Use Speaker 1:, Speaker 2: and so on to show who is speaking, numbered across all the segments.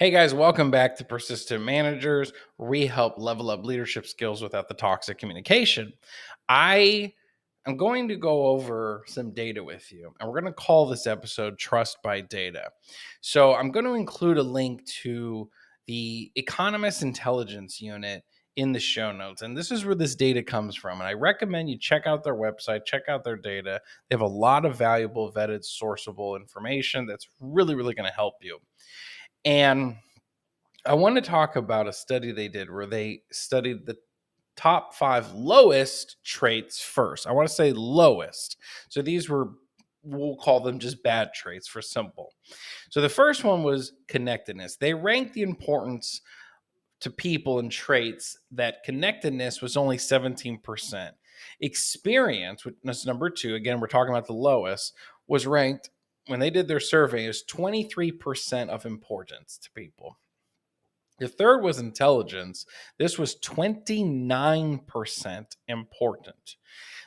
Speaker 1: Hey guys, welcome back to Persistent Managers, where we help level up leadership skills without the toxic communication. I am going to go over some data with you, and we're going to call this episode Trust by Data. So I'm going to include a link to the Economist Intelligence Unit in the show notes. And this is where this data comes from. And I recommend you check out their website, check out their data. They have a lot of valuable, vetted, sourceable information that's really, really going to help you. And I want to talk about a study they did where they studied the top 5 lowest traits first. I want to say lowest. So these were, we'll call them just bad traits for simple. So the first one was connectedness. They ranked the importance to people and traits that connectedness was only 17%. Experience, which is number 2, again, we're talking about the lowest, was ranked when they did their survey as 23% of importance to people. The third was intelligence. This was 29% important.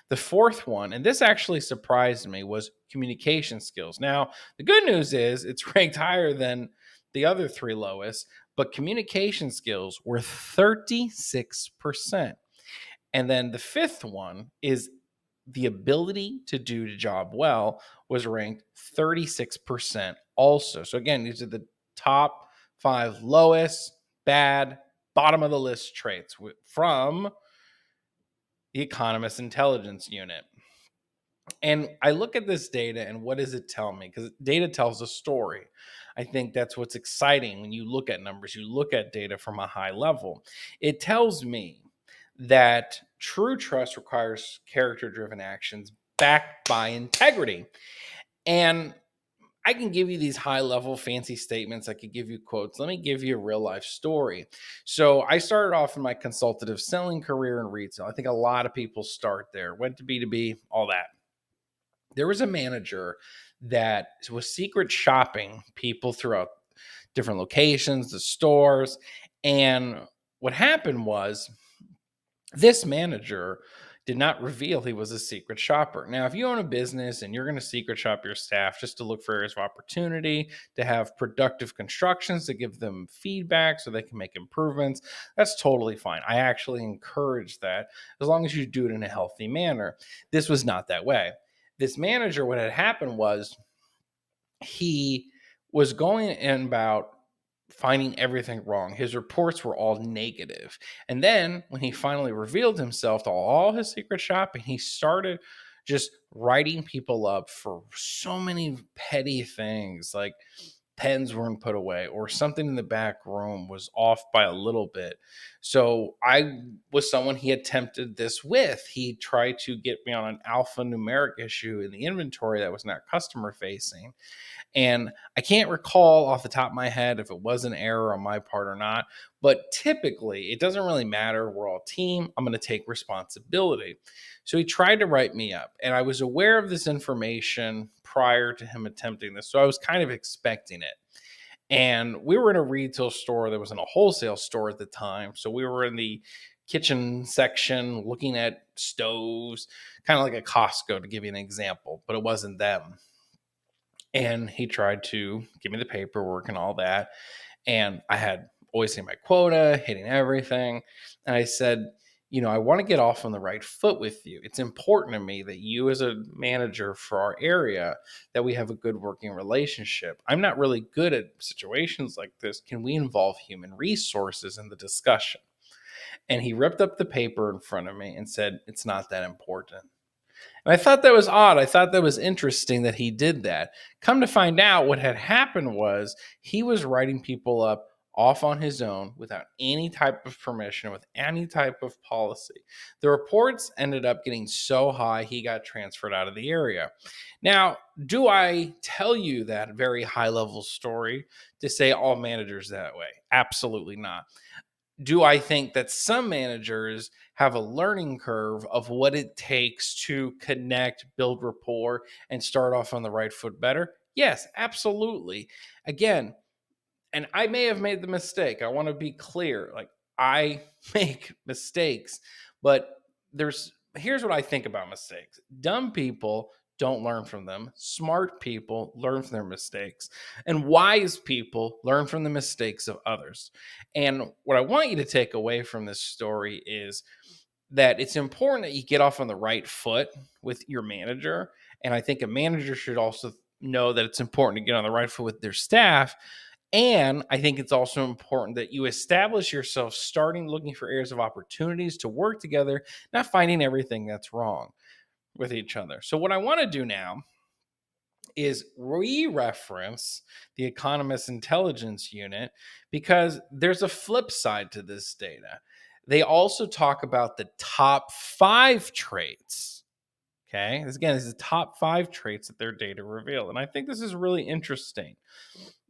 Speaker 1: The fourth one, and this actually surprised me, was communication skills. Now, the good news is it's ranked higher than the other 3 lowest, but communication skills were 36%. And then the fifth one is the ability to do the job well was ranked 36% also. So again, these are the top 5 lowest, bad, bottom of the list traits from the Economist Intelligence Unit. And I look at this data and what does it tell me? Because data tells a story. I think that's what's exciting when you look at numbers, you look at data from a high level. It tells me that true trust requires character driven actions backed by integrity. And I can give you these high level fancy statements. I could give you quotes. Let me give you a real life story. So I started off in my consultative selling career in retail. I think a lot of people start there, went to B2B, all that. There was a manager that was secret shopping people throughout different locations, the stores. And what happened was this manager did not reveal he was a secret shopper. Now, if you own a business and you're going to secret shop your staff just to look for areas of opportunity, to have productive constructions, to give them feedback so they can make improvements, that's totally fine. I actually encourage that as long as you do it in a healthy manner. This was not that way. This manager, what had happened was he was going in about finding everything wrong. His reports were all negative. And then when he finally revealed himself to all his secret shopping, he started just writing people up for so many petty things like pens weren't put away or something in the back room was off by a little bit. So I was someone he attempted this with. He tried to get me on an alphanumeric issue in the inventory that was not customer facing. And I can't recall off the top of my head if it was an error on my part or not, but typically it doesn't really matter. We're all a team. I'm going to take responsibility. So he tried to write me up, and I was aware of this information prior to him attempting this. So I was kind of expecting it. And we were in a retail store that was in a wholesale store at the time. So we were in the kitchen section looking at stoves, kind of like a Costco to give you an example, but it wasn't them. And he tried to give me the paperwork and all that. And I had always hitting my quota, hitting everything. And I said, I want to get off on the right foot with you. It's important to me that you, as a manager for our area, that we have a good working relationship. I'm not really good at situations like this. Can we involve human resources in the discussion? And he ripped up the paper in front of me and said, it's not that important. And I thought that was odd. I thought that was interesting that he did that. Come to find out, what had happened was he was writing people up off on his own without any type of permission, with any type of policy. The reports ended up getting so high, he got transferred out of the area. Now, do I tell you that very high level story to say all managers that way? Absolutely not. Do I think that some managers have a learning curve of what it takes to connect, build rapport, and start off on the right foot better? Yes, absolutely. Again, and I may have made the mistake. I want to be clear. Like, I make mistakes, but here's what I think about mistakes. Dumb people don't learn from them. Smart people learn from their mistakes. And wise people learn from the mistakes of others. And what I want you to take away from this story is that it's important that you get off on the right foot with your manager. And I think a manager should also know that it's important to get on the right foot with their staff. And I think it's also important that you establish yourself starting looking for areas of opportunities to work together, not finding everything that's wrong with each other. So, what I want to do now is re-reference the Economist Intelligence Unit because there's a flip side to this data. They also talk about the top 5 traits. Okay. This is the top 5 traits that their data reveal. And I think this is really interesting.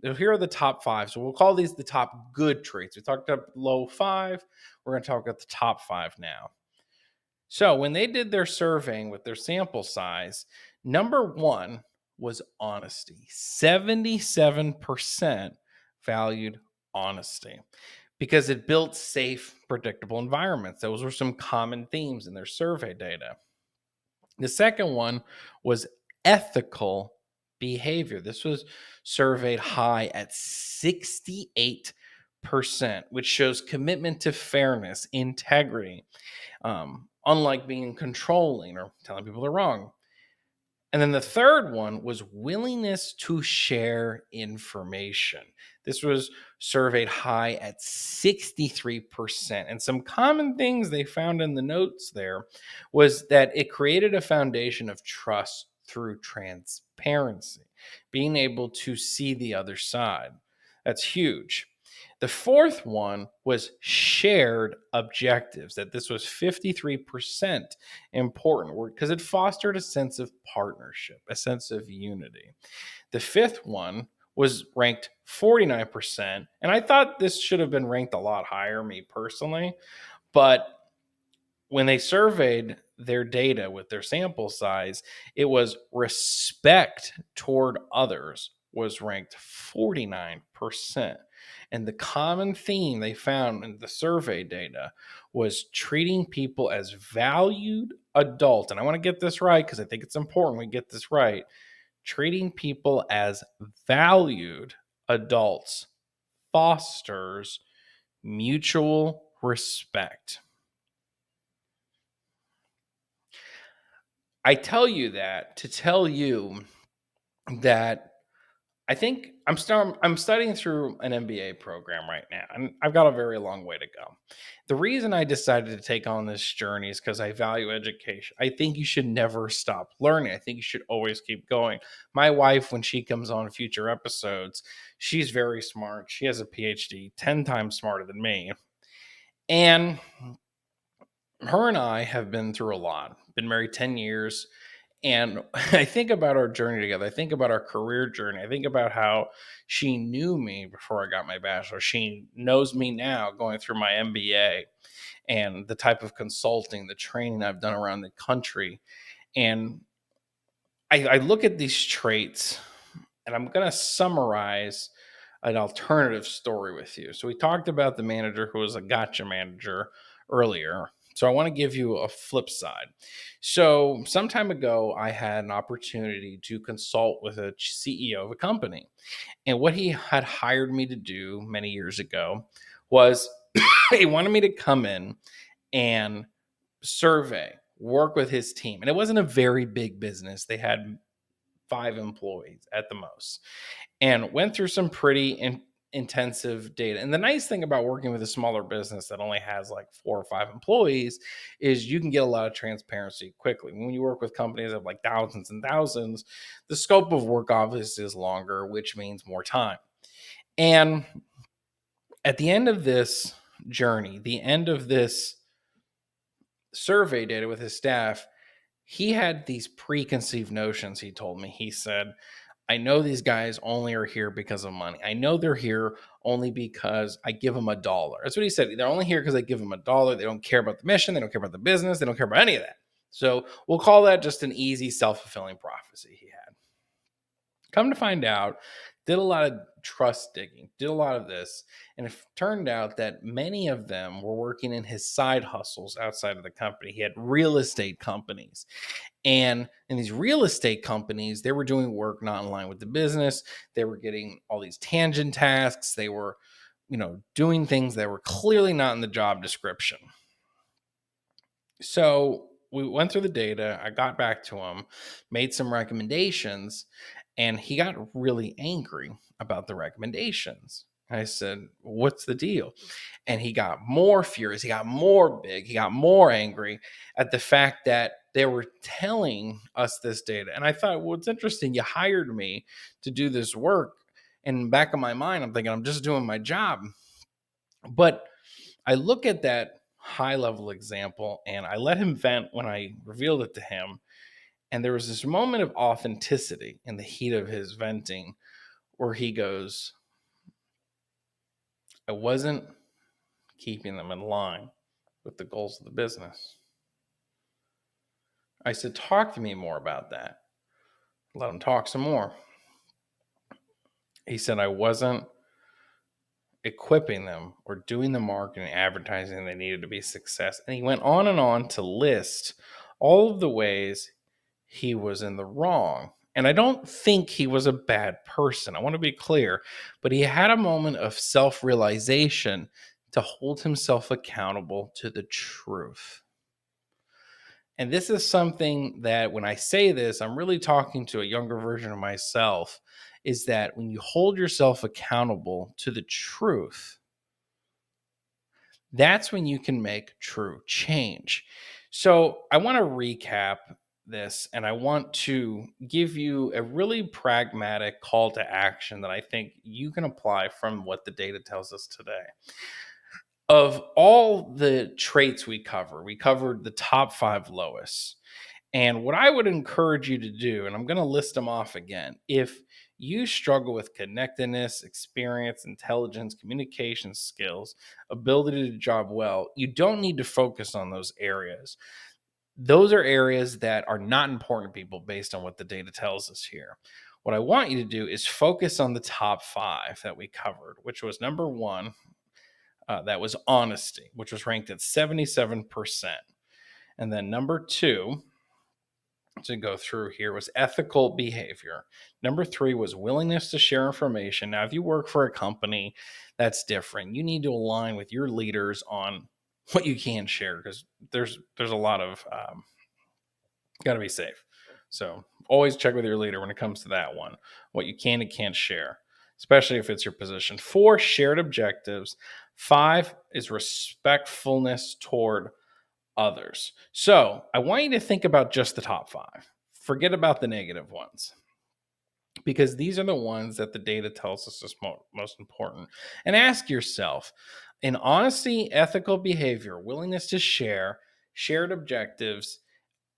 Speaker 1: So here are the top 5. So we'll call these the top good traits. We talked about low 5. We're going to talk about the top 5 now. So when they did their surveying with their sample size, number 1 was honesty. 77% valued honesty because it built safe, predictable environments. Those were some common themes in their survey data. The second one was ethical behavior. This was surveyed high at 68%, which shows commitment to fairness, integrity, unlike being controlling or telling people they're wrong. And then the third one was willingness to share information. This was surveyed high at 63%. And some common things they found in the notes there was that it created a foundation of trust through transparency, being able to see the other side. That's huge. The fourth one was shared objectives, that this was 53% important because it fostered a sense of partnership, a sense of unity. The fifth one was ranked 49%. And I thought this should have been ranked a lot higher, me personally. But when they surveyed their data with their sample size, it was respect toward others was ranked 49%. And the common theme they found in the survey data was treating people as valued adults. And I want to get this right because I think it's important we get this right. Treating people as valued adults fosters mutual respect. I tell you that to tell you that I think I'm studying through an MBA program right now, and I've got a very long way to go. The reason I decided to take on this journey is because I value education. I think you should never stop learning. I think you should always keep going. My wife, when she comes on future episodes, she's very smart. She has a PhD, 10 times smarter than me. And her and I have been through a lot. Been married 10 years. And I think about our journey together. I think about our career journey. I think about how she knew me before I got my bachelor. She knows me now going through my MBA and the type of consulting, the training I've done around the country. And I look at these traits and I'm going to summarize an alternative story with you. So we talked about the manager who was a gotcha manager earlier. So I want to give you a flip side. So some time ago, I had an opportunity to consult with a CEO of a company. And what he had hired me to do many years ago was he wanted me to come in and survey, work with his team. And it wasn't a very big business. They had 5 employees at the most and went through some pretty intensive data. And the nice thing about working with a smaller business that only has like 4 or 5 employees is you can get a lot of transparency quickly. When you work with companies of like thousands and thousands, the scope of work obviously is longer, which means more time. And at the end of this journey, the end of this survey data with his staff, he had these preconceived notions. He told me, he said, I know these guys only are here because of money. I know they're here only because I give them $1. That's what he said. They're only here because I give them $1. They don't care about the mission. They don't care about the business. They don't care about any of that. So we'll call that just an easy self-fulfilling prophecy he had. Come to find out, did a lot of trust digging, did a lot of this. And it turned out that many of them were working in his side hustles outside of the company. He had real estate companies. And in these real estate companies, they were doing work not in line with the business. They were getting all these tangent tasks. They were, doing things that were clearly not in the job description. So we went through the data. I got back to him, made some recommendations, and he got really angry about the recommendations. I said, "What's the deal?" And he got more furious. He got more big. He got more angry at the fact that they were telling us this data. And I thought, well, it's interesting. You hired me to do this work. And in the back of my mind, I'm thinking, I'm just doing my job. But I look at that high level example and I let him vent when I revealed it to him. And there was this moment of authenticity in the heat of his venting where he goes, I wasn't keeping them in line with the goals of the business. I said, talk to me more about that. Let him talk some more. He said, I wasn't equipping them or doing the marketing advertising they needed to be success. And he went on to list all of the ways he was in the wrong. And I don't think he was a bad person. I want to be clear, but he had a moment of self-realization to hold himself accountable to the truth. And this is something that when I say this, I'm really talking to a younger version of myself, is that when you hold yourself accountable to the truth, that's when you can make true change. So I want to recap this and I want to give you a really pragmatic call to action that I think you can apply from what the data tells us today. Of all the traits we covered the top 5 lowest. And what I would encourage you to do, and I'm going to list them off again, if you struggle with connectedness, experience, intelligence, communication skills, ability to job well, you don't need to focus on those areas. Those are areas that are not important to people based on what the data tells us here. What I want you to do is focus on the top 5 that we covered, which was number 1, that was honesty, which was ranked at 77%. And then number 2, to go through here, was ethical behavior. Number 3 was willingness to share information. Now, if you work for a company, that's different. You need to align with your leaders on what you can share because there's a lot of got to be safe. So always check with your leader when it comes to that one, what you can and can't share, especially if it's your position. 4, shared objectives. 5 is respectfulness toward others. So I want you to think about just the top 5. Forget about the negative ones because these are the ones that the data tells us is most important. And ask yourself, in honesty, ethical behavior, willingness to share, shared objectives,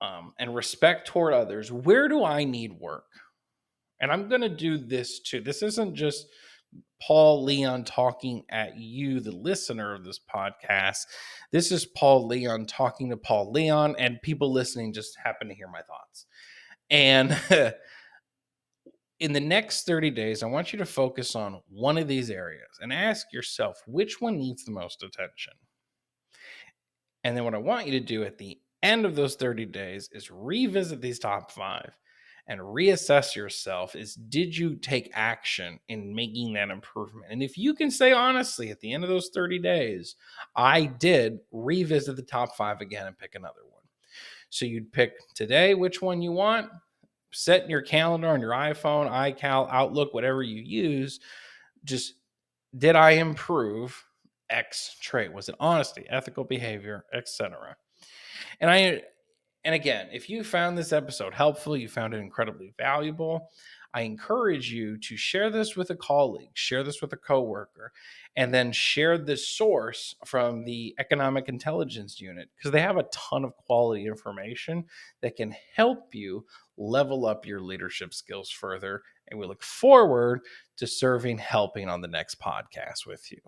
Speaker 1: and respect toward others, where do I need work? And I'm going to do this too. This isn't just Paul Leon talking at you, the listener of this podcast. This is Paul Leon talking to Paul Leon, and people listening just happen to hear my thoughts. And in the next 30 days, I want you to focus on one of these areas and ask yourself which one needs the most attention. And then what I want you to do at the end of those 30 days is revisit these top 5 and reassess yourself is did you take action in making that improvement? And if you can say honestly at the end of those 30 days, I did, revisit the top 5 again and pick another one. So you'd pick today which one you want, set in your calendar on your iPhone, iCal, Outlook, whatever you use, just did I improve X trait? Was it honesty, ethical behavior, etc.? And again, if you found this episode helpful, you found it incredibly valuable, I encourage you to share this with a colleague, share this with a coworker, and then share the source from the Economic Intelligence Unit because they have a ton of quality information that can help you level up your leadership skills further. And we look forward to helping on the next podcast with you.